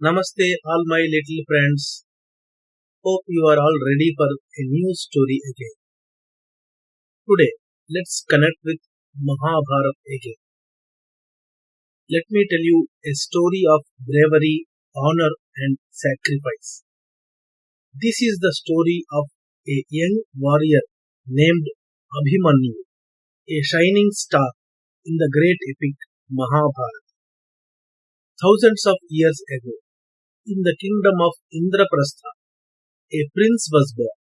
Namaste, all my little friends. Hope you are all ready for a new story again. Today, let's connect with Mahabharata again. Let me tell you a story of bravery, honor, and sacrifice. This is the story of a young warrior named Abhimanyu, a shining star in the great epic Mahabharata. Thousands of years ago, in the kingdom of Indraprastha, a prince was born.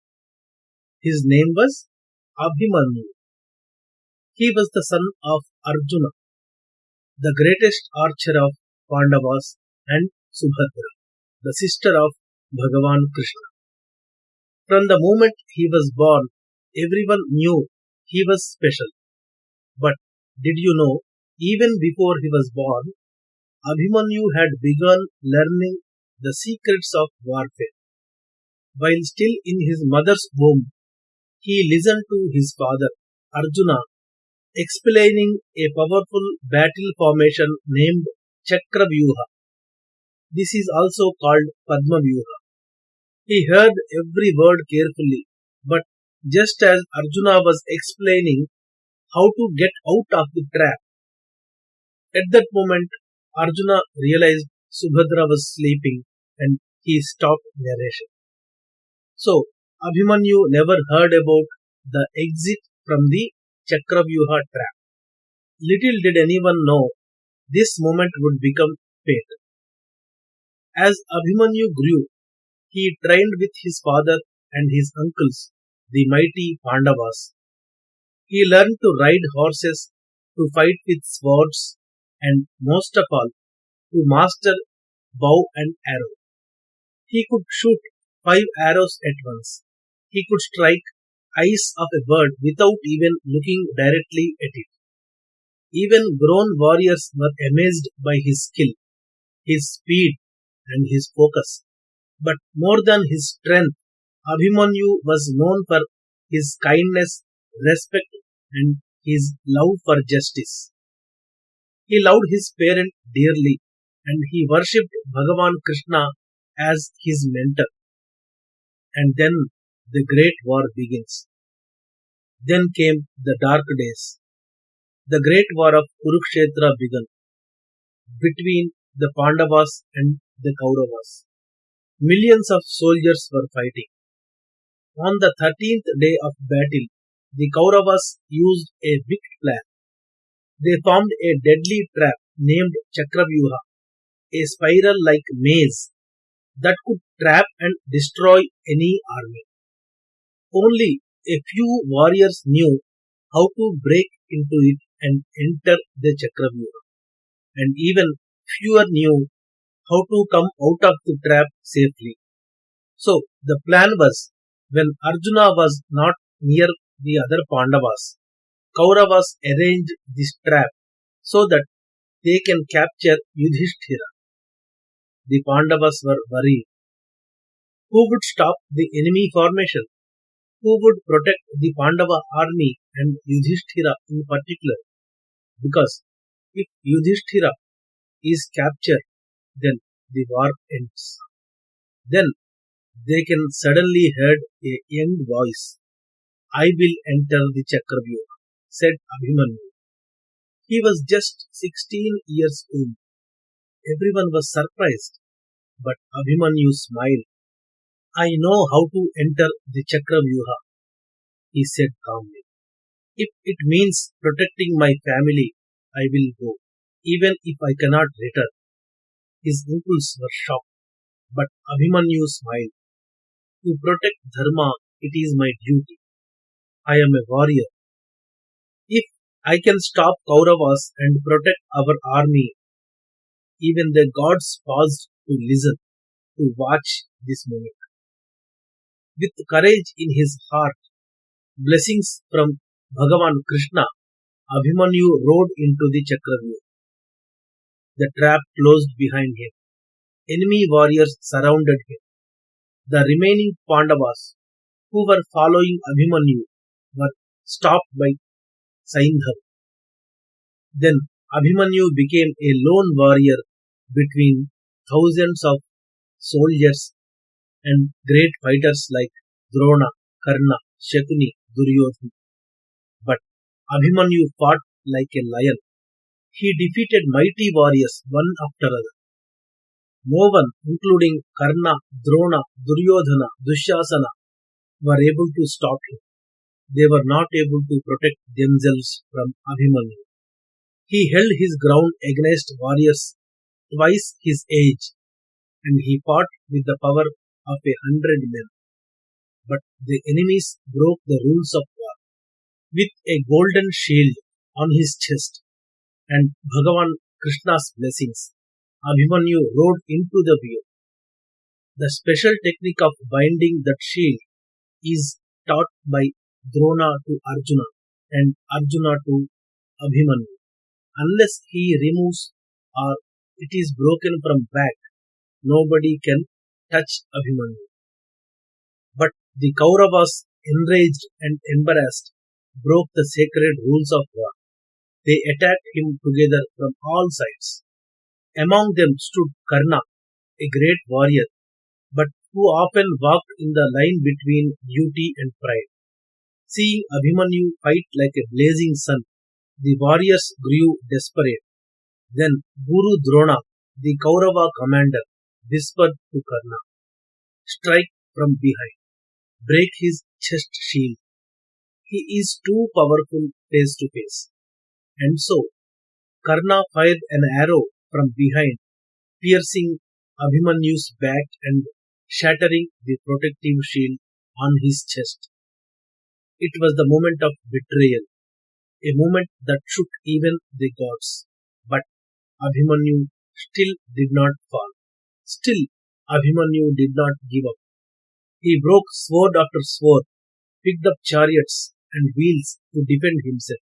His name was Abhimanyu. He was the son of Arjuna, the greatest archer of Pandavas, and Subhadra, the sister of Bhagavan Krishna. From the moment he was born, everyone knew he was special. But did you know, even before he was born, Abhimanyu had begun learning the secrets of warfare. While still in his mother's womb, he listened to his father, Arjuna, explaining a powerful battle formation named Chakravyuha. This is also called Padmavyuha. He heard every word carefully, but just as Arjuna was explaining how to get out of the trap, at that moment Arjuna realized Subhadra was sleeping and he stopped narration. So, Abhimanyu never heard about the exit from the Chakravyuha trap. Little did anyone know this moment would become fatal. As Abhimanyu grew, he trained with his father and his uncles, the mighty Pandavas. He learned to ride horses, to fight with swords, and most of all, to master bow and arrow. He could shoot 5 arrows at once. He could strike eyes of a bird without even looking directly at it. Even grown warriors were amazed by his skill, his speed, and his focus. But more than his strength, Abhimanyu was known for his kindness, respect, and his love for justice. He loved his parent dearly, and he worshipped Bhagavan Krishna as his mentor. And then the great war begins. Then came the dark days. The great war of Kurukshetra began between the Pandavas and the Kauravas. Millions of soldiers were fighting. On the 13th day of battle, the Kauravas used a big plan. They formed a deadly trap named Chakravyuha, a spiral-like maze that could trap and destroy any army. Only a few warriors knew how to break into it and enter the Chakravyuha, and even fewer knew how to come out of the trap safely. So the plan was, when Arjuna was not near the other Pandavas, Kauravas arranged this trap so that they can capture Yudhishthira. The Pandavas were worried. Who would stop the enemy formation? Who would protect the Pandava army and Yudhishthira in particular? Because if Yudhishthira is captured, then the war ends. Then they can suddenly hear a young voice. I will enter the Chakravyuha, said Abhimanyu. He was just 16 years old. Everyone was surprised, but Abhimanyu smiled. I know how to enter the Chakravyuha, he said calmly. If it means protecting my family, I will go, even if I cannot return. His uncles were shocked, but Abhimanyu smiled. To protect Dharma, it is my duty. I am a warrior. If I can stop Kauravas and protect our army, even the gods paused to listen, to watch this moment. With courage in his heart, blessings from Bhagavan Krishna, Abhimanyu rode into the Chakravyuha. The trap closed behind him. Enemy warriors surrounded him. The remaining Pandavas, who were following Abhimanyu, were stopped by Saindhav. Then Abhimanyu became a lone warrior between thousands of soldiers and great fighters like Drona, Karna, Shakuni, Duryodhana. But Abhimanyu fought like a lion. He defeated mighty warriors one after another. No one, including Karna, Drona, Duryodhana, Dushasana, were able to stop him. They were not able to protect themselves from Abhimanyu. He held his ground against warriors twice his age, and he fought with the power of 100 men. But the enemies broke the rules of war. With a golden shield on his chest and Bhagavan Krishna's blessings, Abhimanyu rode into the view. The special technique of binding that shield is taught by Drona to Arjuna and Arjuna to Abhimanyu. Unless he removes or it is broken from back, nobody can touch Abhimanyu. But the Kauravas, enraged and embarrassed, broke the sacred rules of war. They attacked him together from all sides. Among them stood Karna, a great warrior, but who often walked in the line between duty and pride. Seeing Abhimanyu fight like a blazing sun, the warriors grew desperate. Then Guru Drona, the Kaurava commander, whispered to Karna, "Strike from behind. Break his chest shield. He is too powerful face to face." And so Karna fired an arrow from behind, piercing Abhimanyu's back and shattering the protective shield on his chest. It was the moment of betrayal, a moment that shook even the gods. But Abhimanyu still did not fall. Still, Abhimanyu did not give up. He broke sword after sword, picked up chariots and wheels to defend himself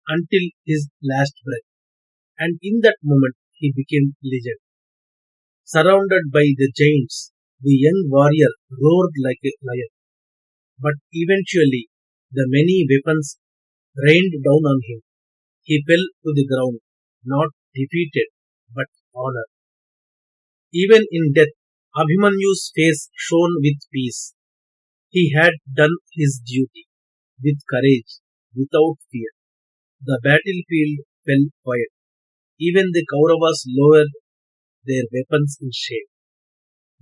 until his last breath. And in that moment, he became legend. Surrounded by the giants, the young warrior roared like a lion. But eventually, the many weapons rained down on him. He fell to the ground, not defeated, but honored. Even in death, Abhimanyu's face shone with peace. He had done his duty with courage, without fear. The battlefield fell quiet. Even the Kauravas lowered their weapons in shame.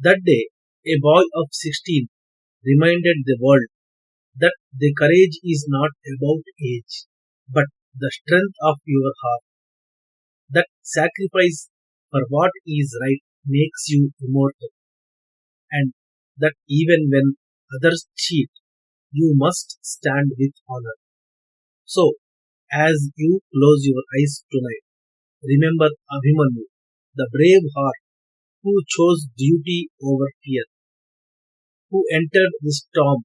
That day, a boy of 16 reminded the world that the courage is not about age, but the strength of your heart. That sacrifice for what is right makes you immortal, and that even when others cheat, you must stand with honor. So, as you close your eyes tonight, remember Abhimanyu, the brave heart who chose duty over fear, who entered the storm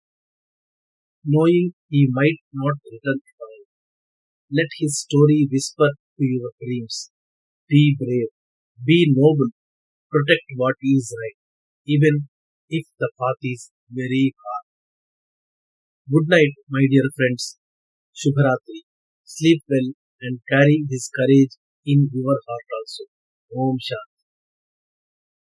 knowing he might not return at all. Let his story whisper to your dreams. Be brave, be noble, protect what is right, even if the path is very hard. Good night, my dear friends. Shubharatri. Sleep well and carry this courage in your heart also. Om Shanti.